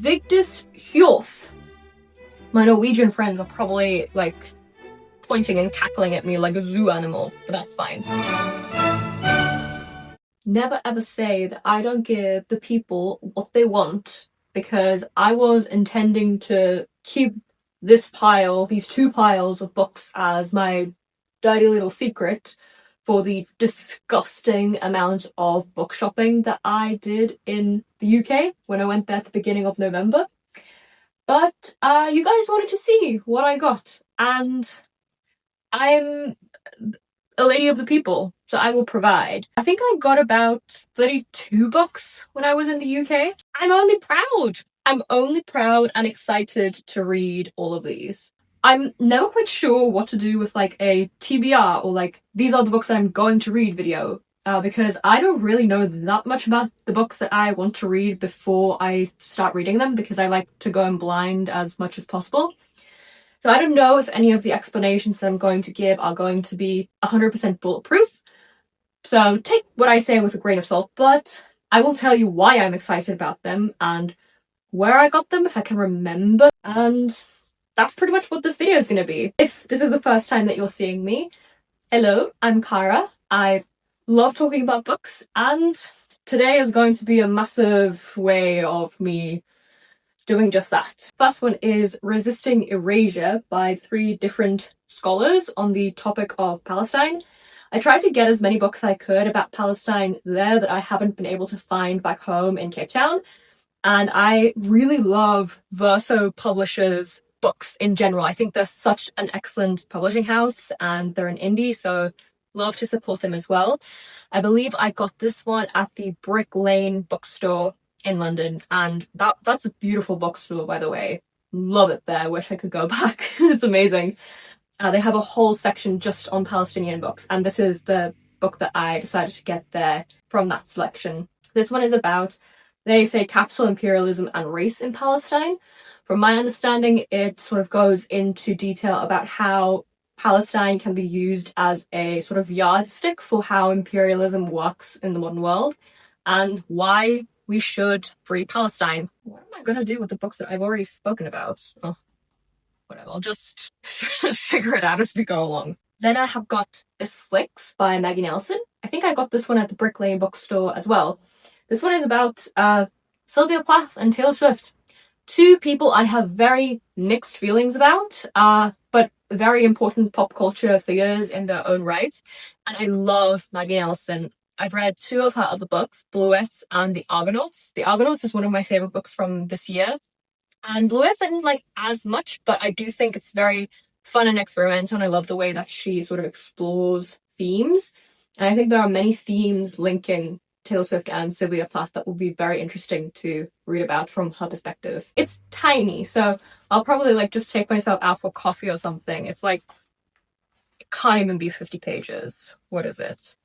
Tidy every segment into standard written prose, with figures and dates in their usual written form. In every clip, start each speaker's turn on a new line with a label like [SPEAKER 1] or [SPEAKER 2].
[SPEAKER 1] Vigdis Hjorth. My Norwegian friends are probably like pointing and cackling at me like a zoo animal, but that's fine. Never ever say that I don't give the people what they want, because I was intending to keep these two piles of books as my dirty little secret for the disgusting amount of book shopping that I did in the UK when I went there at the beginning of November. But you guys wanted to see what I got, and I'm a lady of the people, so I will provide. I think I got about 32 books when I was in the UK. I'm only proud and excited to read all of these. I'm never quite sure what to do with like a TBR or like these are the books that I'm going to read video, because I don't really know that much about the books that I want to read before I start reading them, because I like to go in blind as much as possible. So I don't know if any of the explanations that I'm going to give are going to be 100% bulletproof. So take what I say with a grain of salt, but I will tell you why I'm excited about them and where I got them if I can remember. And that's pretty much what this video is going to be. If this is the first time that you're seeing me, hello, I'm Kyra. I love talking about books, and today is going to be a massive way of me doing just that. First one is Resisting Erasure by 3 different scholars on the topic of Palestine. I tried to get as many books as I could about Palestine there that I haven't been able to find back home in Cape Town. And I really love Verso Publishers' books in general. I think they're such an excellent publishing house and they're an indie, so love to support them as well. I believe I got this one at the Brick Lane bookstore in London, and that's a beautiful bookstore, by the way. Love it there. Wish I could go back. It's amazing. They have a whole section just on Palestinian books, and this is the book that I decided to get there from that selection. This one is about, they say, capital imperialism and race in Palestine. From my understanding, it sort of goes into detail about how Palestine can be used as a sort of yardstick for how imperialism works in the modern world, and why we should free Palestine. What am I going to do with the books that I've already spoken about? Oh, whatever. I'll just figure it out as we go along. Then I have got The Slicks by Maggie Nelson. I think I got this one at the Brick Lane bookstore as well. This one is about Sylvia Plath and Taylor Swift. 2 people I have very mixed feelings about, but very important pop culture figures in their own right. And I love Maggie Nelson. I've read 2 of her other books, Bluets and The Argonauts. The Argonauts is one of my favorite books from this year. And Bluets I didn't like as much, but I do think it's very fun and experimental, and I love the way that she sort of explores themes. And I think there are many themes linking Taylor Swift and Sylvia Plath that will be very interesting to read about from her perspective. It's tiny, so I'll probably like just take myself out for coffee or something. It's like, it can't even be 50 pages. What is it?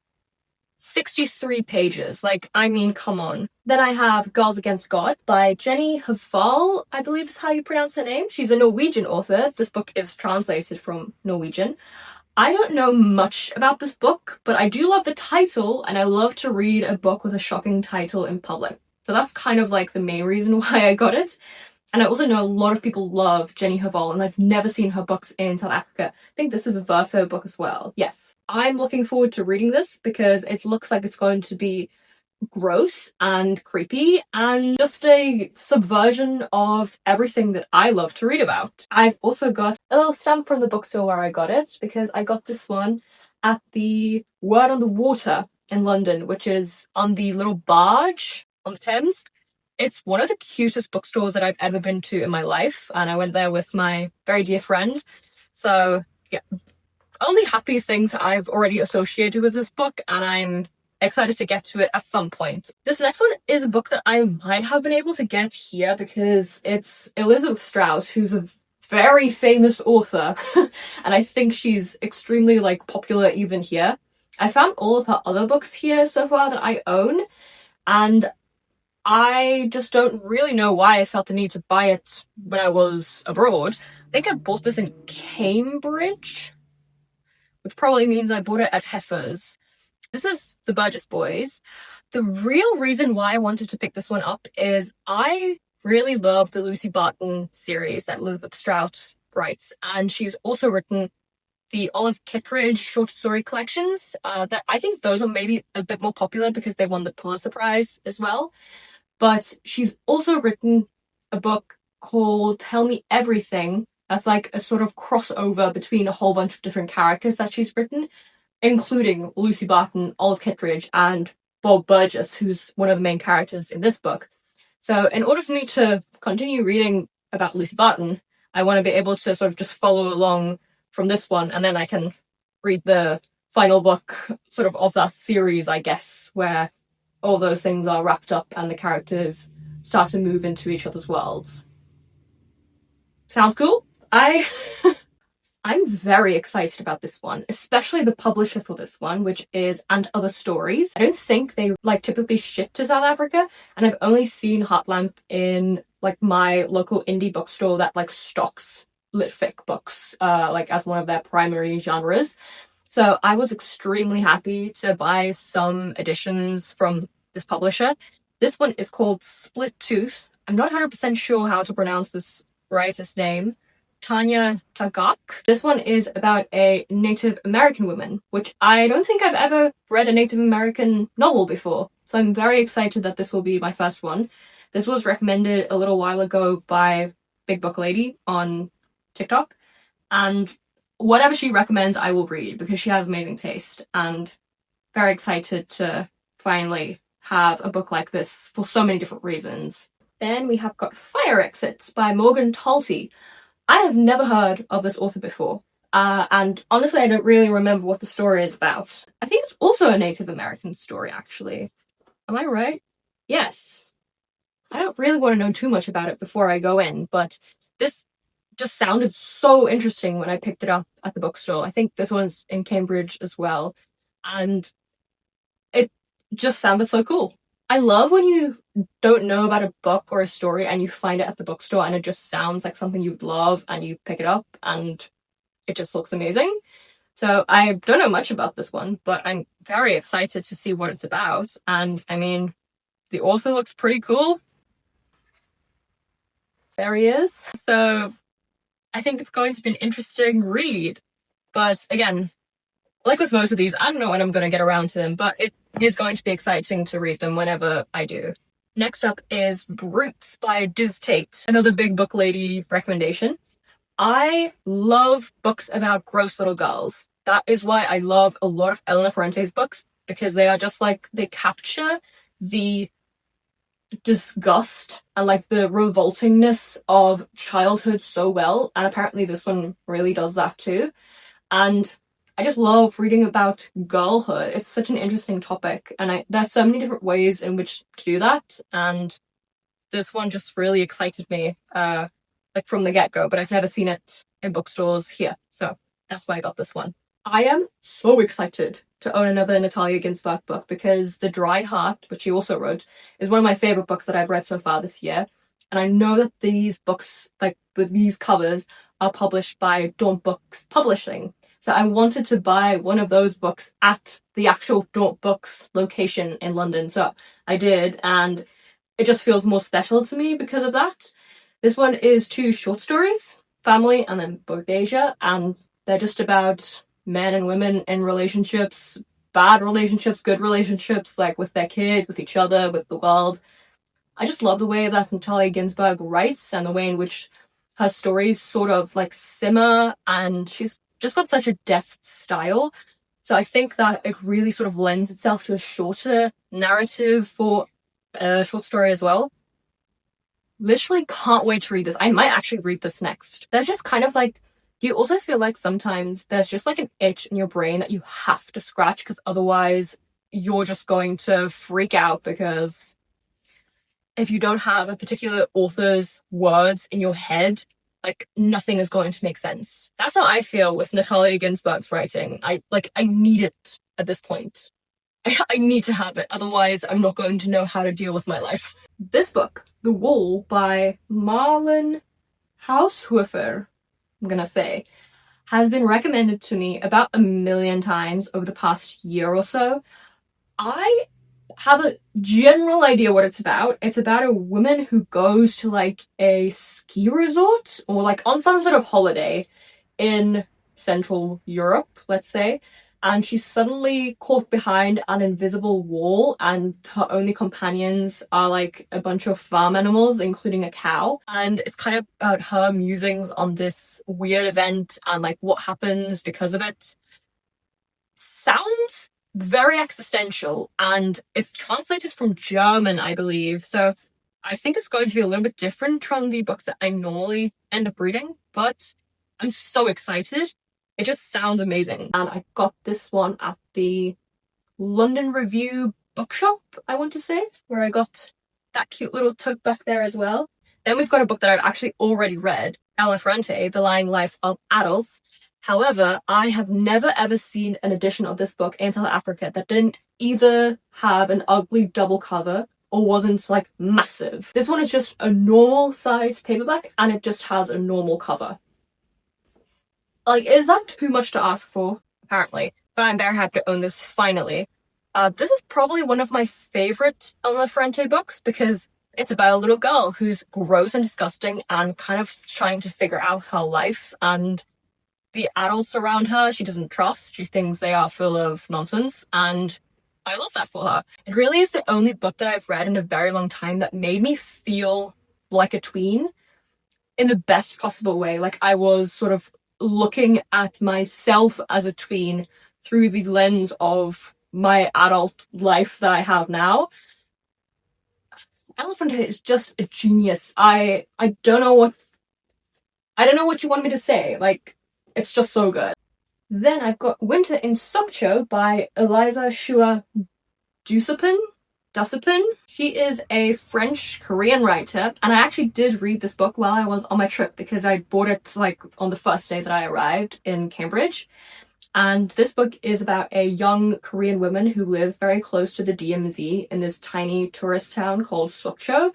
[SPEAKER 1] 63 pages. Like, I mean, come on. Then I have Girls Against God by Jenny Haval, I believe is how you pronounce her name. She's a Norwegian author. This book is translated from Norwegian. I don't know much about this book, but I do love the title, and I love to read a book with a shocking title in public. So that's kind of like the main reason why I got it. And I also know a lot of people love Jenny Haval, and I've never seen her books in South Africa. I think this is a Verso book as well. Yes. I'm looking forward to reading this because it looks like it's going to be gross and creepy and just a subversion of everything that I love to read about. I've also got a little stamp from the bookstore where I got it, because I got this one at the Word on the Water in London, which is on the little barge on the Thames. It's one of the cutest bookstores that I've ever been to in my life, and I went there with my very dear friend. So yeah, only happy things I've already associated with this book, and I'm excited to get to it at some point. This next one is a book that I might have been able to get here because it's Elizabeth Strauss, who's a very famous author, and I think she's extremely like popular even here. I found all of her other books here so far that I own, and I just don't really know why I felt the need to buy it when I was abroad. I think I bought this in Cambridge, which probably means I bought it at Heifer's. This is The Burgess Boys. The real reason why I wanted to pick this one up is I really love the Lucy Barton series that Elizabeth Strout writes, and she's also written the Olive Kittredge short story collections. That I think those are maybe a bit more popular because they won the Pulitzer Prize as well. But she's also written a book called Tell Me Everything. That's like a sort of crossover between a whole bunch of different characters that she's written, including Lucy Barton, Olive Kittredge, and Bob Burgess, who's one of the main characters in this book. So in order for me to continue reading about Lucy Barton, I want to be able to sort of just follow along from this one, and then I can read the final book sort of that series, I guess, where all those things are wrapped up and the characters start to move into each other's worlds. Sounds cool? I'm very excited about this one, especially the publisher for this one, which is And Other Stories. I don't think they typically ship to South Africa, and I've only seen Heartlamp in my local indie bookstore that stocks litfic books as one of their primary genres. So I was extremely happy to buy some editions from this publisher. This one is called Split Tooth. I'm not 100% sure how to pronounce this writer's name. Tanya Tagak. This one is about a Native American woman, which I don't think I've ever read a Native American novel before. So I'm very excited that this will be my first one. This was recommended a little while ago by Big Book Lady on TikTok, and whatever she recommends I will read because she has amazing taste, and very excited to finally have a book like this for so many different reasons. Then we have got Fire Exits by Morgan Talty. I have never heard of this author before, and honestly I don't really remember what the story is about. I think it's also a Native American story, actually. Am I right? Yes. I don't really want to know too much about it before I go in, but this just sounded so interesting when I picked it up at the bookstore. I think this one's in Cambridge as well, and it just sounded so cool. I love when you don't know about a book or a story and you find it at the bookstore and it just sounds like something you'd love and you pick it up and it just looks amazing. So I don't know much about this one, but I'm very excited to see what it's about. And I mean, the author looks pretty cool. There he is. So I think it's going to be an interesting read. But again, like with most of these, I don't know when I'm going to get around to them, but it is going to be exciting to read them whenever I do. Next up is Brutes by Diz Tate, another Big Book Lady recommendation. I love books about gross little girls. That is why I love a lot of Elena Ferrante's books, because they are just they capture the disgust and the revoltingness of childhood so well, and apparently this one really does that too. And I just love reading about girlhood. It's such an interesting topic, and there's so many different ways in which to do that, and this one just really excited me from the get-go, but I've never seen it in bookstores here, so that's why I got this one. I am so excited to own another Natalia Ginzburg book because The Dry Heart, which she also wrote, is one of my favorite books that I've read so far this year. And I know that these books, with these covers, are published by Daunt Books Publishing. So I wanted to buy one of those books at the actual Daunt Books location in London. So I did, and it just feels more special to me because of that. This one is 2 short stories, Family and then Bodasia, and they're just about men and women in relationships, bad relationships, good relationships, with their kids, with each other, with the world. I just love the way that Natalia Ginzburg writes and the way in which her stories sort of simmer, and she's just got such a deft style. So I think that it really sort of lends itself to a shorter narrative for a short story as well. Literally can't wait to read this. I might actually read this next. There's just kind of do you also feel like sometimes there's just an itch in your brain that you have to scratch because otherwise you're just going to freak out, because if you don't have a particular author's words in your head, nothing is going to make sense. That's how I feel with Natalia Ginzburg's writing. I need it at this point. I need to have it, otherwise I'm not going to know how to deal with my life. This book, The Wall by Marlon Haushofer, I'm gonna say, has been recommended to me about 1 million times over the past year or so. I have a general idea what it's about. It's about a woman who goes to like a ski resort or like on some sort of holiday in Central Europe, let's say, and she's suddenly caught behind an invisible wall, and her only companions are like a bunch of farm animals, including a cow. And it's kind of about her musings on this weird event and like what happens because of it. Sounds very existential, and it's translated from German, I believe. So I think it's going to be a little bit different from the books that I normally end up reading, but I'm so excited. It just sounds amazing. And I got this one at the London Review bookshop, I want to say, where I got that cute little tote back there as well. Then we've got a book that I've actually already read, Elefante, The Lying Life of Adults. However, I have never ever seen an edition of this book in South Africa that didn't either have an ugly double cover or wasn't like massive. This one is just a normal sized paperback and it just has a normal cover. Like, is that too much to ask for? Apparently. But I'm very happy to own this finally. This is probably one of my favorite Elena Ferrante books because it's about a little girl who's gross and disgusting and kind of trying to figure out her life, and the adults around her she doesn't trust. She thinks they are full of nonsense, and I love that for her. It really is the only book that I've read in a very long time that made me feel like a tween in the best possible way. Like I was sort of looking at myself as a tween through the lens of my adult life that I have now. Elephant is just a genius. I don't know what you want me to say. Like, it's just so good. Then I've got Winter in Sokcho by Eliza Shua Dusupin. She is a French-Korean writer, and I actually did read this book while I was on my trip because I bought it like on the first day that I arrived in Cambridge. And this book is about a young Korean woman who lives very close to the DMZ in this tiny tourist town called Sokcho.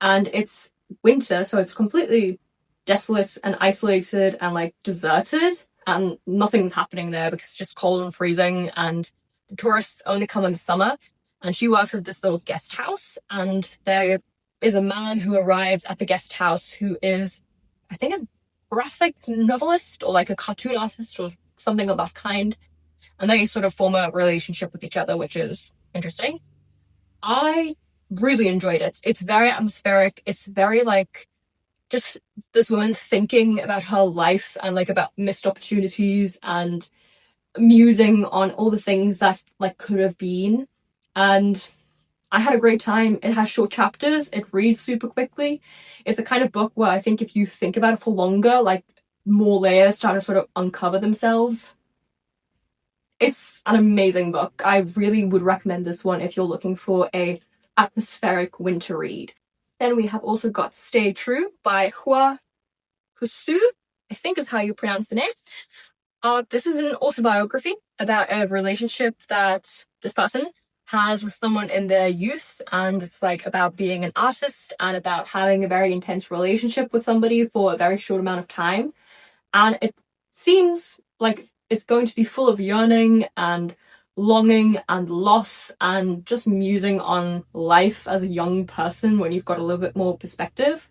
[SPEAKER 1] And it's winter, so it's completely desolate and isolated and like deserted, and nothing's happening there because it's just cold and freezing, and the tourists only come in the summer. And she works at this little guest house, and there is a man who arrives at the guest house who is, I think, a graphic novelist or like a cartoon artist or something of that kind. And they sort of form a relationship with each other, which is interesting. I really enjoyed it. It's very atmospheric. It's very like just this woman thinking about her life and like about missed opportunities and musing on all the things that like could have been. And I had a great time. It has short chapters. It reads super quickly. It's the kind of book where I think if you think about it for longer, like more layers start to sort of uncover themselves. It's an amazing book. I really would recommend this one if you're looking for a atmospheric winter read. Then we have also got Stay True by Hua Husu, I think is how you pronounce the name. This is an autobiography about a relationship that this person has with someone in their youth, and it's like about being an artist and about having a very intense relationship with somebody for a very short amount of time. And it seems like it's going to be full of yearning and longing and loss and just musing on life as a young person when you've got a little bit more perspective.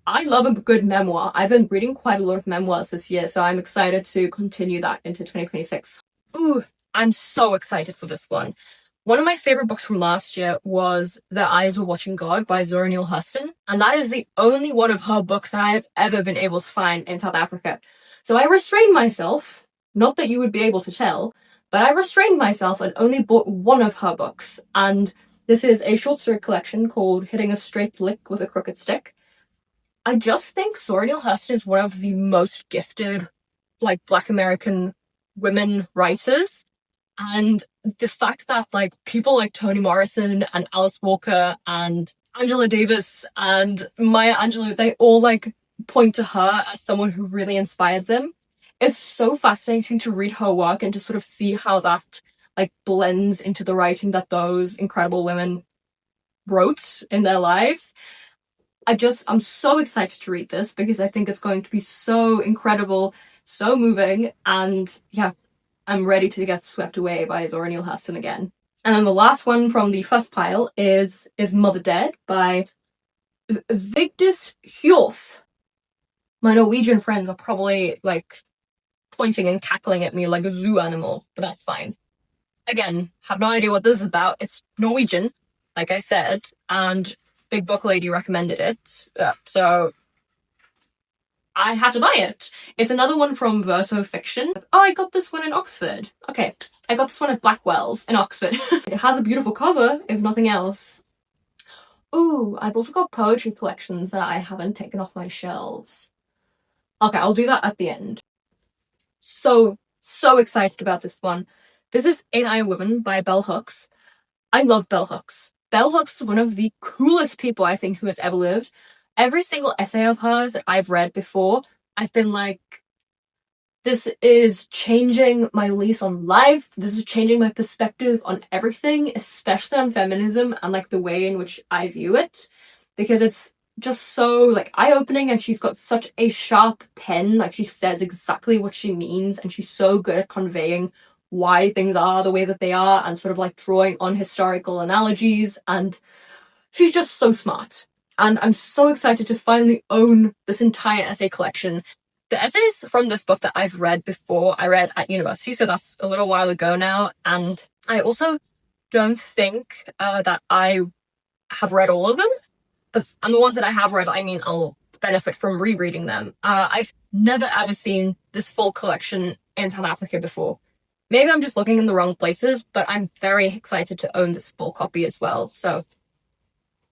[SPEAKER 1] I love a good memoir. I've been reading quite a lot of memoirs this year, so I'm excited to continue that into 2026. Ooh, I'm so excited for this one. One of my favorite books from last year was Their Eyes Were Watching God by Zora Neale Hurston, and that is the only one of her books that I have ever been able to find in South Africa. So I restrained myself, not that you would be able to tell, but I restrained myself and only bought one of her books, and this is a short story collection called Hitting a Straight Lick with a Crooked Stick. I just think Zora Neale Hurston is one of the most gifted, like, Black American women writers. And the fact that, like, people like Toni Morrison and Alice Walker and Angela Davis and Maya Angelou, they all, like, point to her as someone who really inspired them. It's so fascinating to read her work and to sort of see how that, like, blends into the writing that those incredible women wrote in their lives. I'm so excited to read this because I think it's going to be so incredible, so moving, and yeah, I'm ready to get swept away by Zora Neale Hurston again. And then the last one from the first pile is Mother Dead by Vigdis Hjorth. My Norwegian friends are probably like pointing and cackling at me like a zoo animal, but that's fine. Again, have no idea what this is about. It's Norwegian, like I said, and Big Book Lady recommended it, so I had to buy it. It's another one from Verso Fiction. Oh, I got this one in Oxford. Okay, I got this one at Blackwell's in Oxford. It has a beautiful cover, if nothing else. Ooh, I've also got poetry collections that I haven't taken off my shelves. Okay, I'll do that at the end. So excited about this one. This is Ain't I a Woman by Bell Hooks. I love Bell Hooks. Bell Hooks is one of the coolest people I think who has ever lived. Every single essay of hers that I've read before, I've been like, this is changing my lease on life. This is changing my perspective on everything, especially on feminism and like the way in which I view it. Because it's just so like eye-opening, and she's got such a sharp pen. Like, she says exactly what she means, and she's so good at conveying why things are the way that they are, and sort of like drawing on historical analogies, and she's just so smart. And I'm so excited to finally own this entire essay collection. The essays from this book that I've read before, I read at university, so that's a little while ago now, and I also don't think that I have read all of them. And the ones that I have read, I mean, I'll benefit from rereading them. I've never ever seen this full collection in South Africa before. Maybe I'm just looking in the wrong places, but I'm very excited to own this full copy as well. So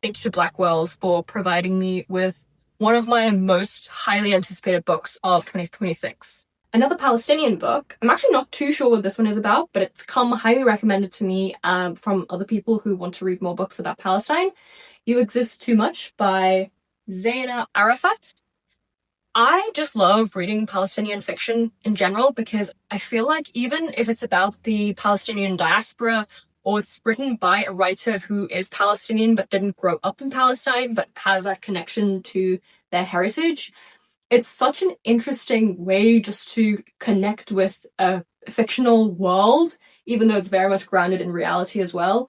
[SPEAKER 1] thank you to Blackwell's for providing me with one of my most highly anticipated books of 2026. Another Palestinian book. I'm actually not too sure what this one is about, but it's come highly recommended to me from other people who want to read more books about Palestine. You Exist Too Much by Zaina Arafat. I just love reading Palestinian fiction in general because I feel like even if it's about the Palestinian diaspora, or it's written by a writer who is Palestinian but didn't grow up in Palestine but has that connection to their heritage, it's such an interesting way just to connect with a fictional world, even though it's very much grounded in reality as well.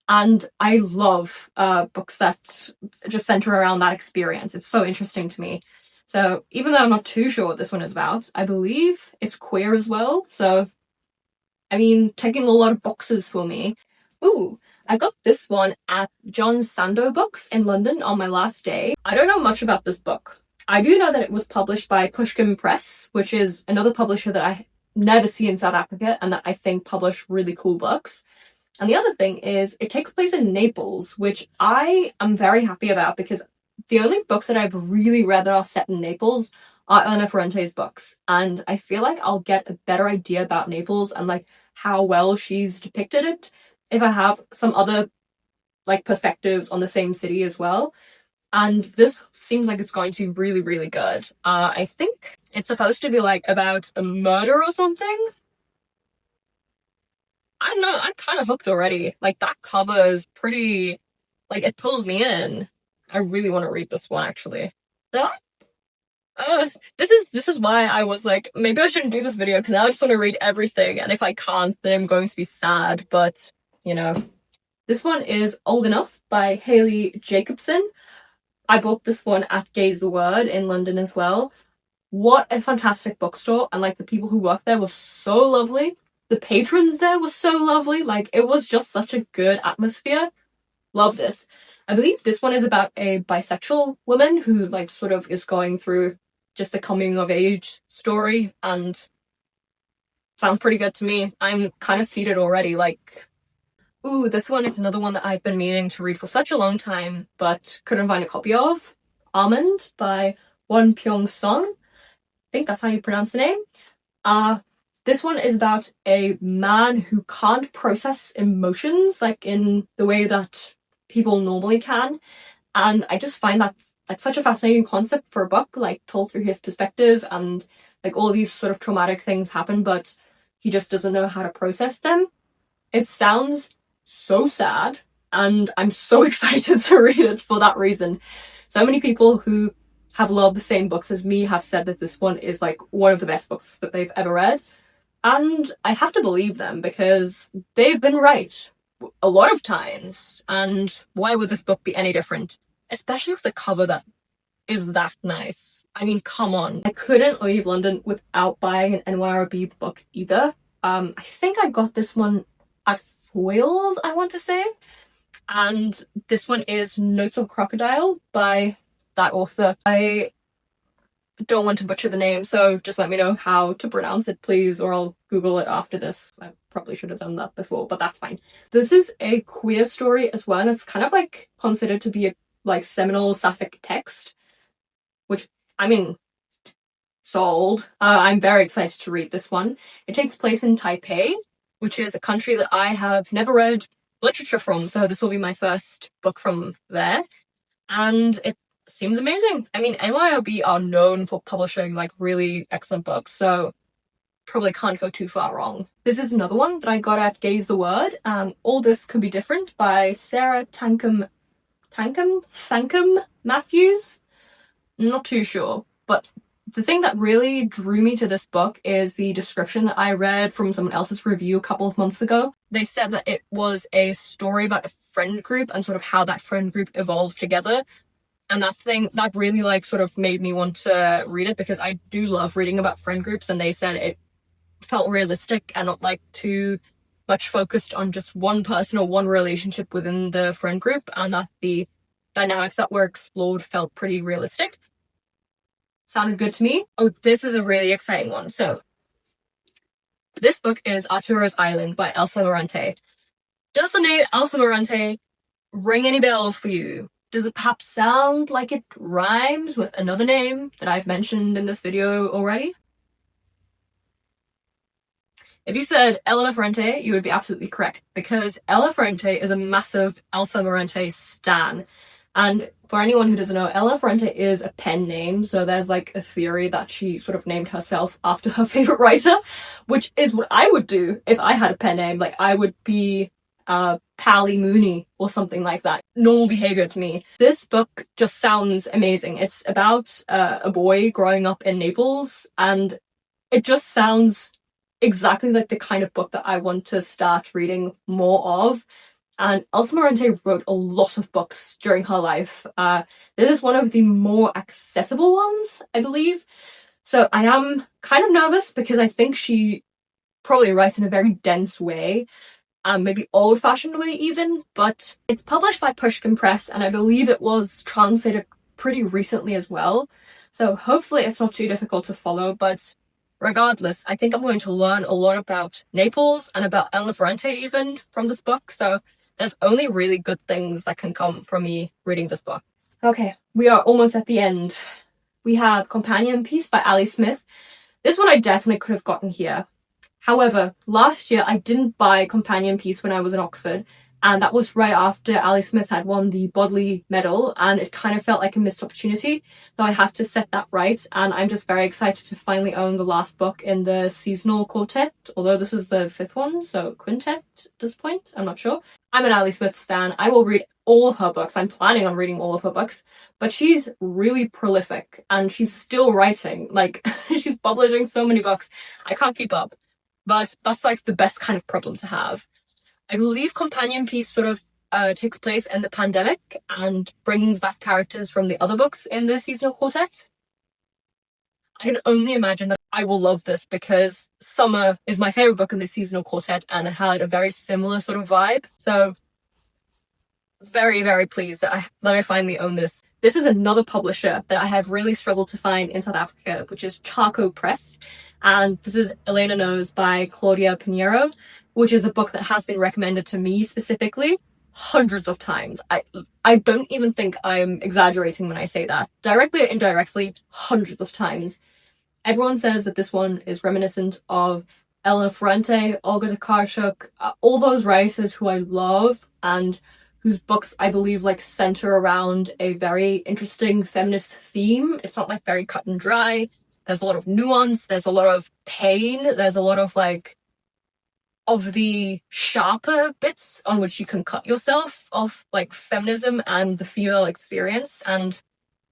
[SPEAKER 1] And I love books that just center around that experience. It's so interesting to me. So even though I'm not too sure what this one is about, I believe it's queer as well. So, I mean, ticking a lot of boxes for me. Ooh, I got this one at John Sando Books in London on my last day. I don't know much about this book. I do know that it was published by Pushkin Press, which is another publisher that I never see in South Africa and that I think publish really cool books. And the other thing is, it takes place in Naples, which I am very happy about because the only books that I've really read that are set in Naples are Elena Ferrante's books. And I feel like I'll get a better idea about Naples and like how well she's depicted it if I have some other like perspectives on the same city as well. And this seems like it's going to be really, really good. I think it's supposed to be like about a murder or something. I don't know, I'm kind of hooked already. Like, that cover is pretty, like, it pulls me in. I really want to read this one, actually. This is why I was like, maybe I shouldn't do this video, because now I just want to read everything, and if I can't, then I'm going to be sad, but, you know. This one is Old Enough by Hayley Jacobson. I bought this one at Gaze the Word in London as well. What a fantastic bookstore, and, like, the people who work there were so lovely. The patrons there were so lovely. Like, it was just such a good atmosphere. Loved it. I believe this one is about a bisexual woman who, like, sort of is going through just a coming of age story, and sounds pretty good to me. I'm kind of seated already, like, ooh, this one is another one that I've been meaning to read for such a long time, but couldn't find a copy of. Almond by Won Pyong Song. I think that's how you pronounce the name. This one is about a man who can't process emotions, like, in the way that people normally can. And I just find that, like, such a fascinating concept for a book, like, told through his perspective, and, like, all these sort of traumatic things happen, but he just doesn't know how to process them. It sounds so sad, and I'm so excited to read it for that reason. So many people who have loved the same books as me have said that this one is, like, one of the best books that they've ever read. And I have to believe them, because they've been right. a lot of times. And why would this book be any different? Especially with the cover that is that nice. I mean, come on. I couldn't leave London without buying an NYRB book either. I think I got this one at Foyles, I want to say. And this one is Notes on Crocodile by that author. I don't want to butcher the name, so just let me know how to pronounce it, please, or I'll Google it after this. I probably should have done that before, but that's fine. This is a queer story as well, and it's kind of like considered to be a like seminal sapphic text, which, I mean, sold. I'm very excited to read this one. It takes place in Taipei, which is a country that I have never read literature from, so this will be my first book from there, and it seems amazing. I mean, NYRB are known for publishing like really excellent books, so probably can't go too far wrong. This is another one that I got at Gaze the Word, All This Could Be Different by Sarah Thankam Matthews? Not too sure, but the thing that really drew me to this book is the description that I read from someone else's review a couple of months ago. They said that it was a story about a friend group and sort of how that friend group evolved together. And that really like sort of made me want to read it, because I do love reading about friend groups, and they said it felt realistic and not like too much focused on just one person or one relationship within the friend group, and that the dynamics that were explored felt pretty realistic. Sounded good to me. Oh, this is a really exciting one. So this book is Arturo's Island by Elsa Morante. Does the name Elsa Morante ring any bells for you? Does it perhaps sound like it rhymes with another name that I've mentioned in this video already? If you said Elena Ferrante, you would be absolutely correct, because Ella Ferrante is a massive Elsa Morante stan. And for anyone who doesn't know, Elena Ferrante is a pen name, so there's like a theory that she sort of named herself after her favorite writer, which is what I would do if I had a pen name. Like, I would be Pally Mooney or something like that. Normal behavior to me. This book just sounds amazing. It's about a boy growing up in Naples, and it just sounds exactly like the kind of book that I want to start reading more of. And Elsa Morante wrote a lot of books during her life. This is one of the more accessible ones, I believe. So I am kind of nervous, because I think she probably writes in a very dense way, maybe old-fashioned way even, but it's published by Pushkin Press, and I believe it was translated pretty recently as well. So hopefully it's not too difficult to follow, but regardless, I think I'm going to learn a lot about Naples and about Elena Ferrante even from this book, so there's only really good things that can come from me reading this book. Okay, we are almost at the end. We have Companion Piece by Ali Smith. This one I definitely could have gotten here. However, last year I didn't buy Companion Piece when I was in Oxford, and that was right after Ali Smith had won the Bodley Medal, and it kind of felt like a missed opportunity, so I had to set that right, and I'm just very excited to finally own the last book in the seasonal quartet, although this is the fifth one, so quintet at this point, I'm not sure. I'm an Ali Smith stan. I will read all of her books. I'm planning on reading all of her books, but she's really prolific, and she's still writing. Like, she's publishing so many books, I can't keep up, but that's like the best kind of problem to have. I believe Companion Piece sort of takes place in the pandemic and brings back characters from the other books in the seasonal quartet. I can only imagine that I will love this, because Summer is my favourite book in the seasonal quartet, and it had a very similar sort of vibe. So very, very pleased that I finally own this. This is another publisher that I have really struggled to find in South Africa, which is Charco Press. And this is Elena Knows by Claudia Pinheiro, which is a book that has been recommended to me specifically hundreds of times. I don't even think I'm exaggerating when I say that. Directly or indirectly, hundreds of times. Everyone says that this one is reminiscent of Elena Ferrante, Olga Tokarczuk, all those writers who I love, and whose books I believe like center around a very interesting feminist theme. It's not like very cut and dry. There's a lot of nuance, there's a lot of pain, there's a lot of like of the sharper bits on which you can cut yourself of like feminism and the female experience, and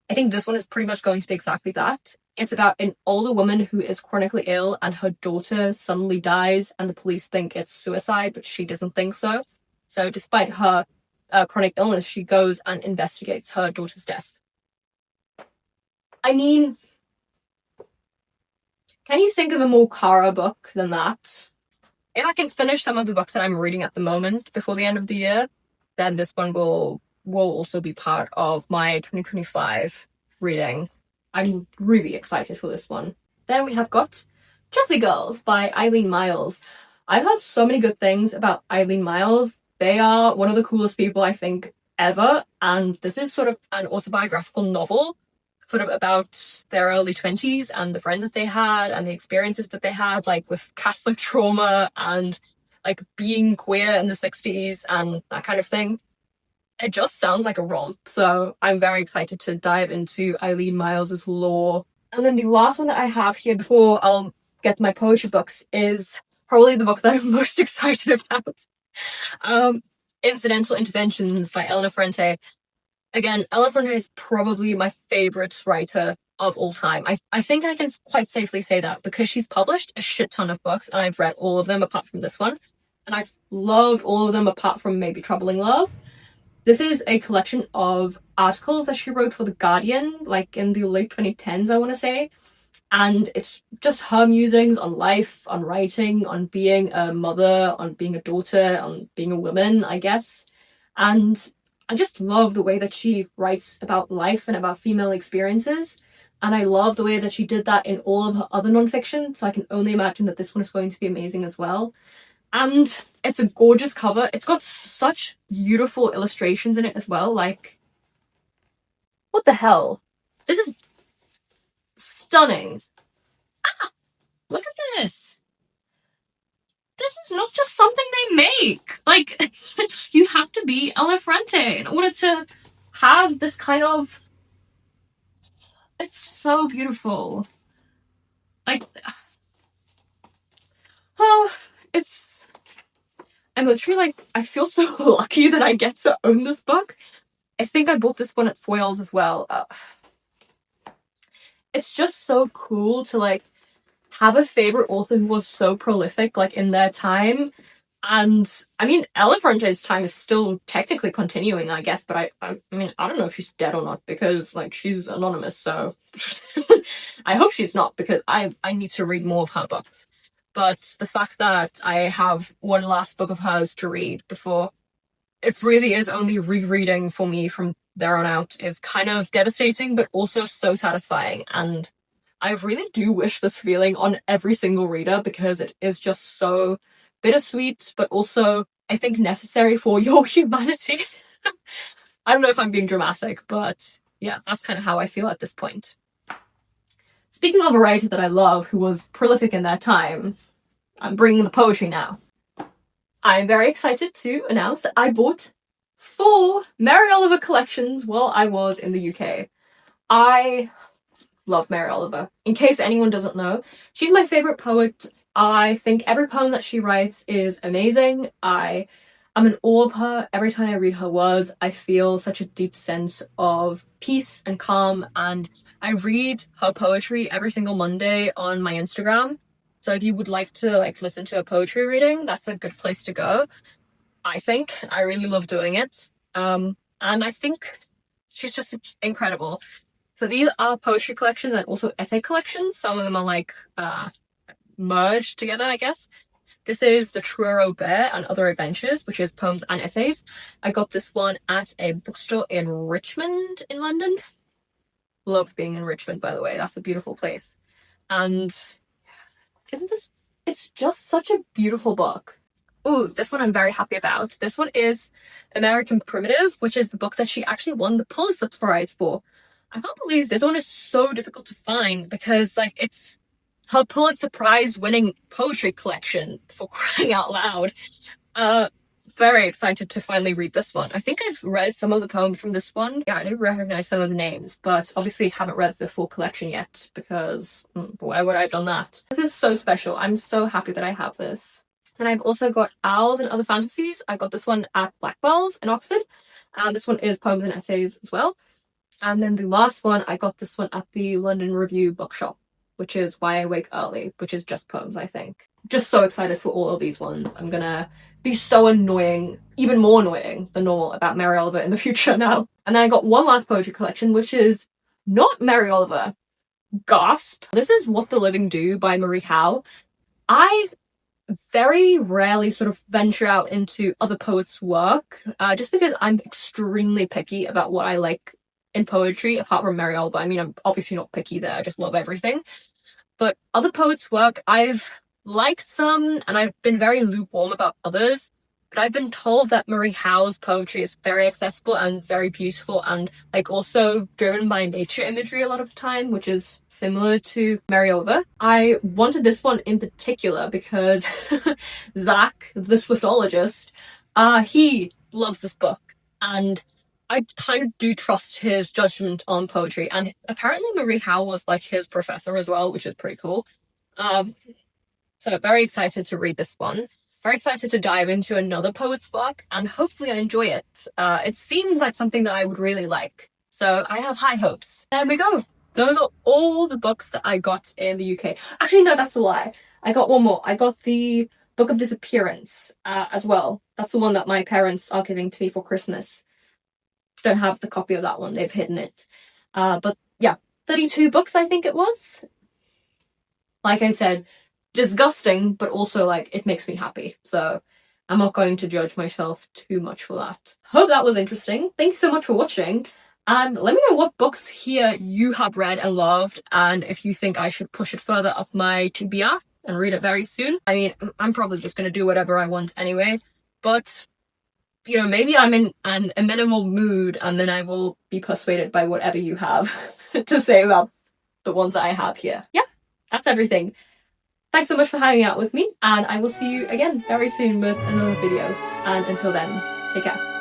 [SPEAKER 1] I think this one is pretty much going to be exactly that. It's about an older woman who is chronically ill, and her daughter suddenly dies, and the police think it's suicide, but she doesn't think so. So despite her chronic illness, she goes and investigates her daughter's death. I mean, can you think of a more Kara book than that? If I can finish some of the books that I'm reading at the moment before the end of the year, then this one will also be part of my 2025 reading. I'm really excited for this one. Then we have got Chelsea Girls by Eileen Myles. I've heard so many good things about Eileen Myles. They are one of the coolest people I think ever, and this is sort of an autobiographical novel sort of about their early 20s and the friends that they had and the experiences that they had, like with Catholic trauma and like being queer in the 60s and that kind of thing. It just sounds like a romp, so I'm very excited to dive into Eileen Myles' lore. And then the last one that I have here before I'll get to my poetry books is probably the book that I'm most excited about. Incidental Interventions by Elena Ferrante. Again, Elena Ferrante is probably my favorite writer of all time. I think I can quite safely say that because she's published a shit ton of books and I've read all of them apart from this one. And I've loved all of them apart from maybe Troubling Love. This is a collection of articles that she wrote for The Guardian, like in the late 2010s, I want to say. And it's just her musings on life, on writing, on being a mother, on being a daughter, on being a woman, I guess. And I just love the way that she writes about life and about female experiences. And I love the way that she did that in all of her other nonfiction. So I can only imagine that this one is going to be amazing as well. And it's a gorgeous cover. It's got such beautiful illustrations in it as well. Like, what the hell? This is stunning. Ah, look at this. This is not just something they make. Like, you have to be Elena Ferrante in order to have this kind of... It's so beautiful. Like, oh, it's... I'm literally like, I feel so lucky that I get to own this book. I think I bought this one at Foyles as well. It's just so cool to like have a favorite author who was so prolific like in their time. And I mean, Elena Ferrante's time is still technically continuing, I guess, but I mean, I don't know if she's dead or not because like she's anonymous, so I hope she's not because I need to read more of her books. But the fact that I have one last book of hers to read before it really is only rereading for me from there on out is kind of devastating, but also so satisfying. And I really do wish this feeling on every single reader because it is just so bittersweet, but also, I think, necessary for your humanity. I don't know if I'm being dramatic, but yeah, that's kind of how I feel at this point. Speaking of a writer that I love who was prolific in their time, I'm bringing the poetry now. I'm very excited to announce that I bought 4 Mary Oliver collections while I was in the UK. I love Mary Oliver. In case anyone doesn't know, she's my favourite poet. I think every poem that she writes is amazing. I'm in awe of her. Every time I read her words, I feel such a deep sense of peace and calm, and I read her poetry every single Monday on my Instagram. So if you would like to like listen to a poetry reading, that's a good place to go. I think I really love doing it. And I think she's just incredible. So these are poetry collections and also essay collections. Some of them are like merged together, I guess. This is The Truro Bear and Other Adventures, which is poems and essays. I got this one at a bookstore in Richmond in London. Love being in Richmond, by the way. That's a beautiful place. And isn't this... It's just such a beautiful book. Ooh, this one I'm very happy about. This one is American Primitive, which is the book that she actually won the Pulitzer Prize for. I can't believe this one is so difficult to find because, like, it's her Pulitzer Prize winning poetry collection, for crying out loud. Very excited to finally read this one. I think I've read some of the poems from this one. Yeah, I do recognize some of the names, but obviously haven't read the full collection yet because why would I have done that? This is so special. I'm so happy that I have this. And I've also got Owls and Other Fantasies. I got this one at Blackwell's in Oxford. And this one is poems and essays as well. And then the last one, I got this one at the London Review Bookshop. which is Why I Wake Early, which is just poems, I think. Just so excited for all of these ones. I'm gonna be so annoying, even more annoying than normal about Mary Oliver in the future now. And then I got one last poetry collection, which is not Mary Oliver. Gasp. This is What the Living Do by Marie Howe. I very rarely sort of venture out into other poets' work, just because I'm extremely picky about what I like in poetry, apart from Mary Oliver. I mean, I'm obviously not picky there, I just love everything. But other poets' work, I've liked some, and I've been very lukewarm about others. But I've been told that Marie Howe's poetry is very accessible and very beautiful, and like also driven by nature imagery a lot of the time, which is similar to Mary Oliver. I wanted this one in particular because Zach, the Swiftologist, he loves this book, and I kind of do trust his judgment on poetry, and apparently Marie Howe was like his professor as well, which is pretty cool. So very excited to read this one. Very excited to dive into another poet's work, and hopefully I enjoy it. It seems like something that I would really like, so I have high hopes. There we go. Those are all the books that I got in the UK. Actually, no, that's a lie. I got one more. I got the Book of Disappearance as well. That's the one that my parents are giving to me for Christmas. Don't have the copy of that one. They've hidden it. But yeah, 32 books I think it was. Like I said, disgusting, but also like it makes me happy, so I'm not going to judge myself too much for that. Hope that was interesting. Thank you so much for watching, and let me know what books here you have read and loved, and if you think I should push it further up my TBR and read it very soon. I mean, I'm probably just going to do whatever I want anyway, but you know, maybe I'm in an amenable mood and then I will be persuaded by whatever you have to say about the ones that I have here. Yeah, that's everything. Thanks so much for hanging out with me, and I will see you again very soon with another video. And until then, take care.